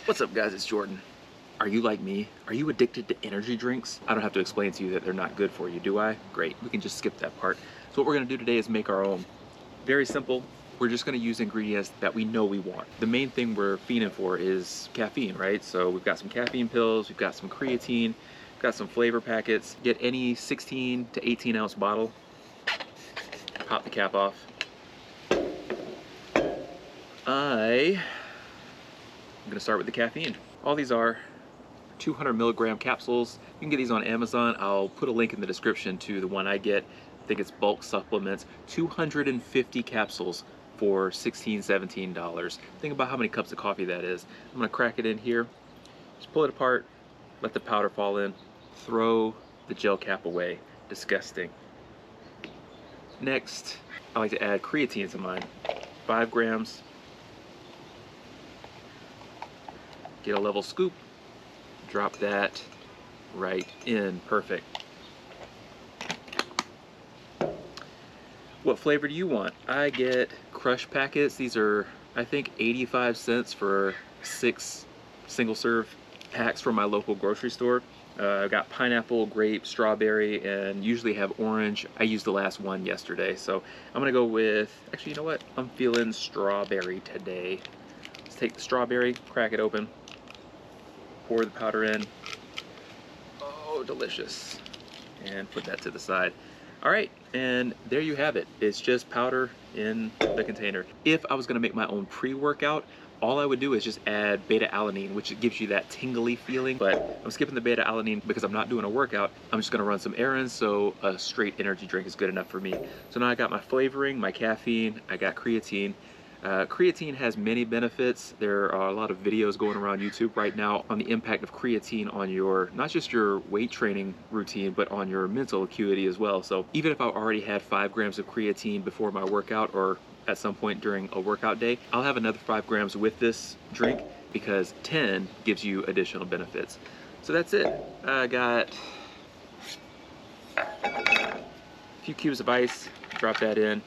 What's up guys, it's Jordan. Are you like me? Are you addicted to energy drinks? I don't have to explain to you that they're not good for you, do I? Great, we can just skip that part. So what we're gonna do today is make our own. Very simple. We're just gonna use ingredients that we know we want. The main thing we're fiending for is caffeine, right? So we've got some caffeine pills, we've got some creatine, we've got some flavor packets. Get any 16 to 18 ounce bottle, pop the cap off. I'm gonna start with the caffeine. All these are 200 milligram capsules. You can get these on Amazon. I'll put a link in the description to the one I get. I think it's bulk supplements. 250 capsules for $16, $17. Think about how many cups of coffee that is. I'm gonna crack it in here, just pull it apart, let the powder fall in, throw the gel cap away. Disgusting. Next, I like to add creatine to mine. 5 grams. Get a level scoop, drop that right in. Perfect. What flavor do you want? I get crush packets. These are, I think, 85 cents for 6 single serve packs from my local grocery store. I've got pineapple, grape, strawberry, and usually have orange. I used the last one yesterday, so I'm gonna go with, actually, you know what? I'm feeling strawberry today. Let's take the strawberry, crack it open, pour the powder in. Oh, delicious. And put that to the side. All right, and there you have it. It's just powder in the container. If I was gonna make my own pre-workout, all I would do is just add beta-alanine, which gives you that tingly feeling, but I'm skipping the beta-alanine because I'm not doing a workout. I'm just gonna run some errands, so a straight energy drink is good enough for me. So now I got my flavoring, my caffeine, I got creatine. Creatine has many benefits. There are a lot of videos going around YouTube right now on the impact of creatine on your, not just your weight training routine, but on your mental acuity as well. So even if I already had 5 grams of creatine before my workout or at some point during a workout day, I'll have another 5 grams with this drink because 10 gives you additional benefits. So that's it. I got a few cubes of ice, drop that in.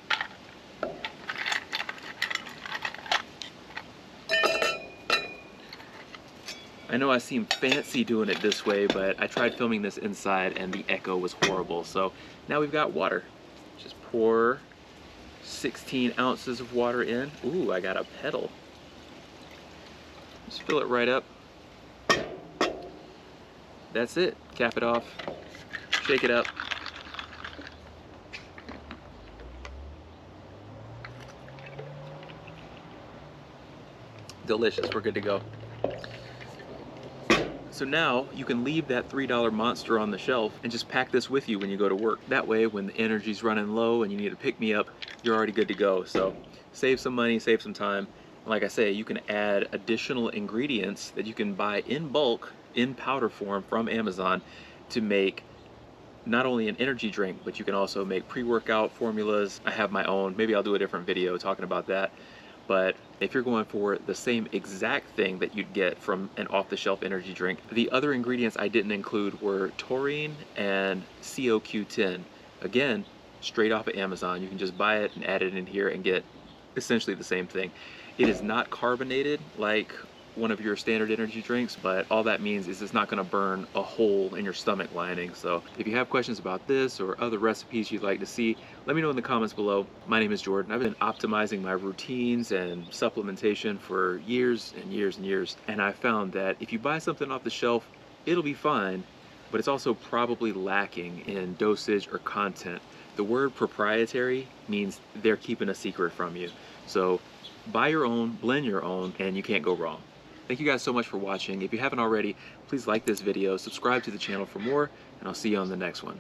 I know I seem fancy doing it this way, but I tried filming this inside and the echo was horrible. So now we've got water. Just pour 16 ounces of water in. Ooh, I got a pedal. Just fill it right up. That's it. Cap it off. Shake it up. Delicious. We're good to go. So now you can leave that $3 monster on the shelf and just pack this with you when you go to work. That way, when the energy's running low and you need to pick me up, you're already good to go. So save some money, save some time. And like I say, you can add additional ingredients that you can buy in bulk, in powder form from Amazon to make not only an energy drink, but you can also make pre-workout formulas. I have my own. Maybe I'll do a different video talking about that. But if you're going for the same exact thing that you'd get from an off-the-shelf energy drink, the other ingredients I didn't include were taurine and CoQ10. Again, straight off of Amazon. You can just buy it and add it in here and get essentially the same thing. It is not carbonated like one of your standard energy drinks, but all that means is it's not going to burn a hole in your stomach lining. So if you have questions about this or other recipes you'd like to see, let me know in the comments below. My name is Jordan. I've been optimizing my routines and supplementation for years and years and years, and I found that if you buy something off the shelf, it'll be fine, but it's also probably lacking in dosage or content. The word proprietary means they're keeping a secret from you. So buy your own, blend your own, and you can't go wrong. Thank you guys so much for watching. If you haven't already, please like this video, subscribe to the channel for more, and I'll see you on the next one.